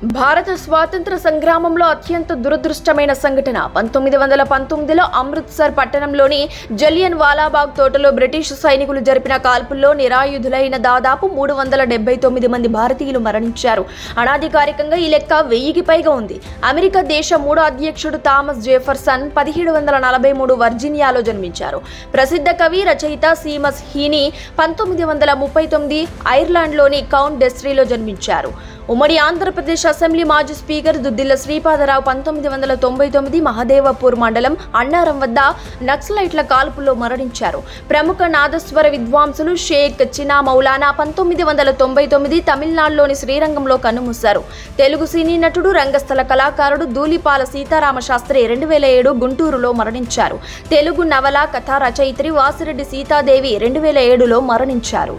భారత స్వాతంత్ర సంగ్రామంలో అత్యంత దురదృష్టమైన సంఘటన 1919లో అమృత్సర్ పట్టణంలోని జలియన్ వాలాబాగ్ తోటలో బ్రిటిష్ సైనికులు జరిపిన కాల్పుల్లో నిరాయుధులైన దాదాపు 379 మంది భారతీయులు మరణించారు. అనాధికారికంగా ఈ లెక్క 1000కి పైగా ఉంది. అమెరికా దేశ మూడో అధ్యక్షుడు థామస్ జెఫర్సన్ 1743 వర్జీనియాలో జన్మించారు. ప్రసిద్ధ కవి రచయిత సీమస్ హీనీ 1939 ఐర్లాండ్లోని కౌంట్ డెస్ట్రీలో జన్మించారు. ఉమ్మడి ఆంధ్రప్రదేశ్ అసెంబ్లీ మాజీ స్పీకర్ దుద్దిల్ల శ్రీపాదరావు 1999 మహదేవపూర్ మండలం అన్నారం వద్ద నక్సలైట్ల కాల్పుల్లో మరణించారు. ప్రముఖ నాదస్వర విద్వాంసులు షేక్ చినా మౌలానా 1999 తమిళనాడులోని శ్రీరంగంలో కన్నుమూశారు. తెలుగు సినీ నటుడు రంగస్థల కళాకారుడు ధూళిపాల సీతారామ శాస్త్రి 2007 గుంటూరులో మరణించారు. తెలుగు నవల కథా రచయిత్రి వాసిరెడ్డి సీతాదేవి 2007లో మరణించారు.